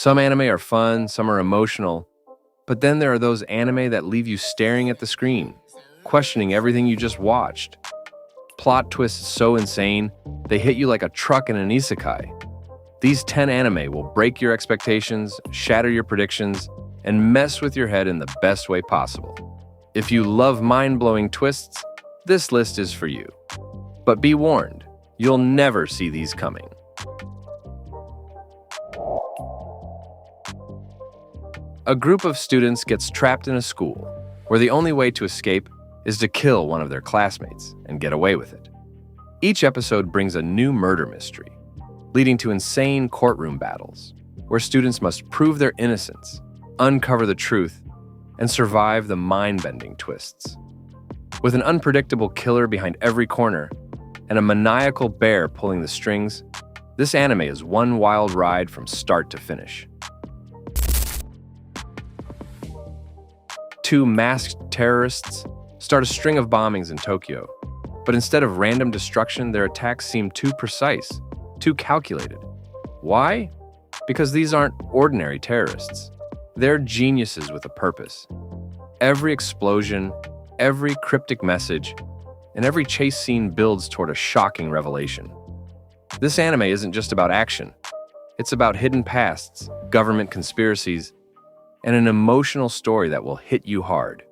Some anime are fun, some are emotional, but then there are those anime that leave you staring at the screen, questioning everything you just watched. Plot twists so insane, they hit you like a truck in an isekai. These 10 anime will break your expectations, shatter your predictions, and mess with your head in the best way possible. If you love mind-blowing twists, this list is for you. But be warned, you'll never see these coming. A group of students gets trapped in a school where the only way to escape is to kill one of their classmates and get away with it. Each episode brings a new murder mystery, leading to insane courtroom battles where students must prove their innocence, uncover the truth, and survive the mind-bending twists. With an unpredictable killer behind every corner and a maniacal bear pulling the strings, this anime is one wild ride from start to finish. Two masked terrorists start a string of bombings in Tokyo, but instead of random destruction, their attacks seem too precise, too calculated. Why? Because these aren't ordinary terrorists. They're geniuses with a purpose. Every explosion, every cryptic message, and every chase scene builds toward a shocking revelation. This anime isn't just about action. It's about hidden pasts, government conspiracies, and an emotional story that will hit you hard.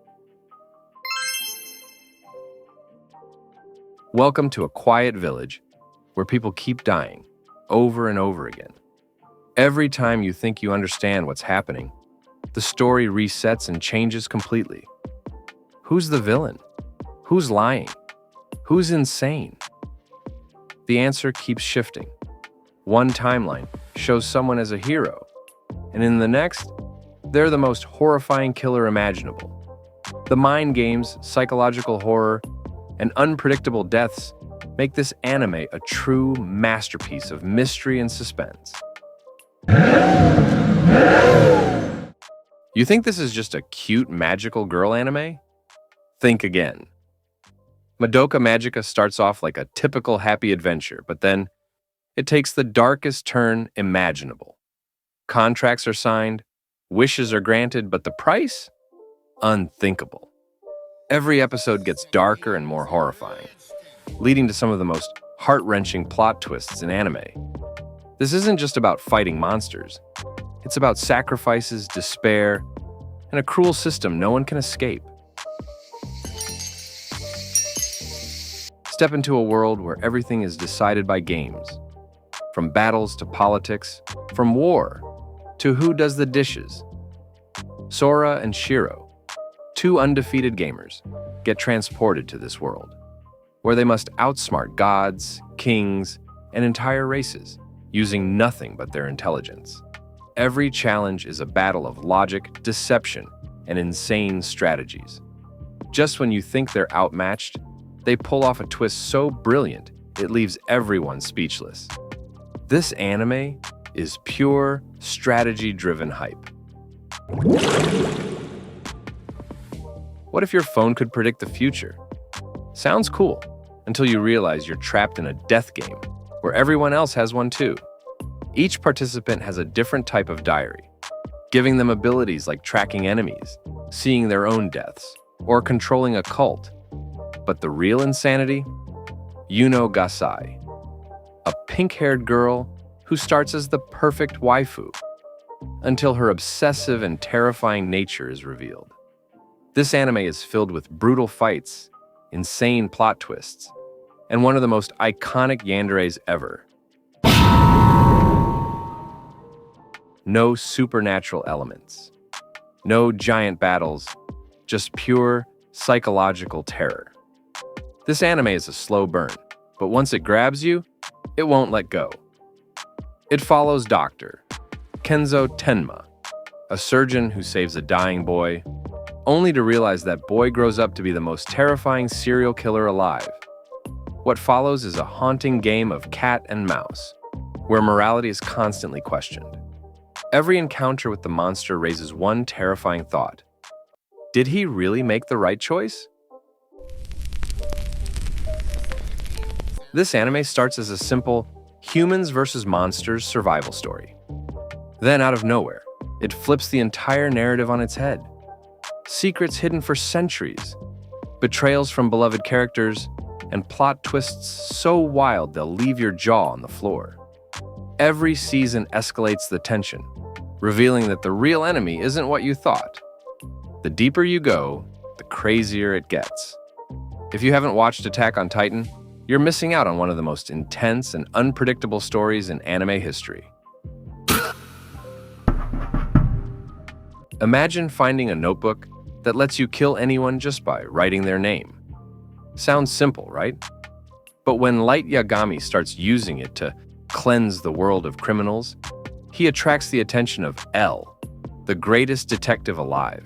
Welcome to a quiet village where people keep dying over and over again. Every time you think you understand what's happening, the story resets and changes completely. Who's the villain? Who's lying? Who's insane? The answer keeps shifting. One timeline shows someone as a hero, and in the next, they're the most horrifying killer imaginable. The mind games, psychological horror, and unpredictable deaths make this anime a true masterpiece of mystery and suspense. You think this is just a cute magical girl anime? Think again. Madoka Magica starts off like a typical happy adventure, but then it takes the darkest turn imaginable. Contracts are signed, wishes are granted, but the price? Unthinkable. Every episode gets darker and more horrifying, leading to some of the most heart-wrenching plot twists in anime. This isn't just about fighting monsters. It's about sacrifices, despair, and a cruel system no one can escape. Step into a world where everything is decided by games. From battles to politics, from war to who does the dishes. Sora and Shiro, two undefeated gamers, get transported to this world, where they must outsmart gods, kings, and entire races, using nothing but their intelligence. Every challenge is a battle of logic, deception, and insane strategies. Just when you think they're outmatched, they pull off a twist so brilliant, it leaves everyone speechless. This anime is pure, strategy-driven hype. What if your phone could predict the future? Sounds cool, until you realize you're trapped in a death game, where everyone else has one too. Each participant has a different type of diary, giving them abilities like tracking enemies, seeing their own deaths, or controlling a cult. But the real insanity? Yuno Gasai, a pink-haired girl who starts as the perfect waifu, until her obsessive and terrifying nature is revealed. This anime is filled with brutal fights, insane plot twists, and one of the most iconic yanderes ever. No supernatural elements, no giant battles, just pure psychological terror. This anime is a slow burn, but once it grabs you, it won't let go. It follows Dr. Kenzo Tenma, a surgeon who saves a dying boy, only to realize that boy grows up to be the most terrifying serial killer alive. What follows is a haunting game of cat and mouse, where morality is constantly questioned. Every encounter with the monster raises one terrifying thought. Did he really make the right choice? This anime starts as a simple humans versus monsters survival story. Then, out of nowhere, it flips the entire narrative on its head. Secrets hidden for centuries, betrayals from beloved characters, and plot twists so wild they'll leave your jaw on the floor. Every season escalates the tension, revealing that the real enemy isn't what you thought. The deeper you go, the crazier it gets. If you haven't watched Attack on Titan, you're missing out on one of the most intense and unpredictable stories in anime history. Imagine finding a notebook that lets you kill anyone just by writing their name. Sounds simple, right? But when Light Yagami starts using it to cleanse the world of criminals, he attracts the attention of L, the greatest detective alive.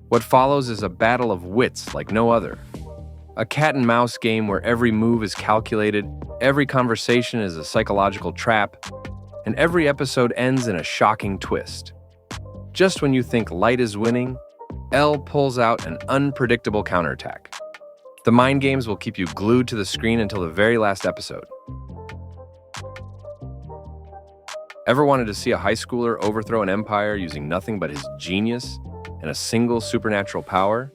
What follows is a battle of wits like no other. A cat-and-mouse game where every move is calculated, every conversation is a psychological trap, and every episode ends in a shocking twist. Just when you think Light is winning, L pulls out an unpredictable counterattack. The mind games will keep you glued to the screen until the very last episode. Ever wanted to see a high schooler overthrow an empire using nothing but his genius and a single supernatural power?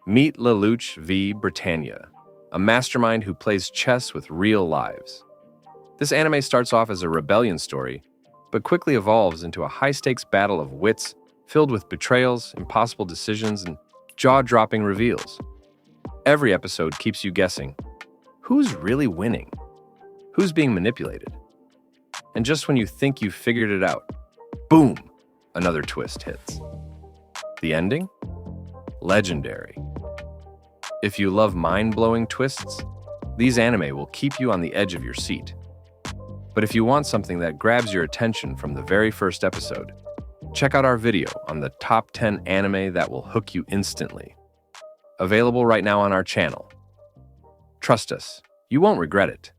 Meet Lelouch v. Britannia, a mastermind who plays chess with real lives. This anime starts off as a rebellion story, but quickly evolves into a high-stakes battle of wits filled with betrayals, impossible decisions, and jaw-dropping reveals. Every episode keeps you guessing, who's really winning? Who's being manipulated? And just when you think you've figured it out, boom, another twist hits. The ending? Legendary. If you love mind-blowing twists, these anime will keep you on the edge of your seat. But if you want something that grabs your attention from the very first episode, check out our video on the top 10 anime that will hook you instantly. Available right now on our channel. Trust us, you won't regret it.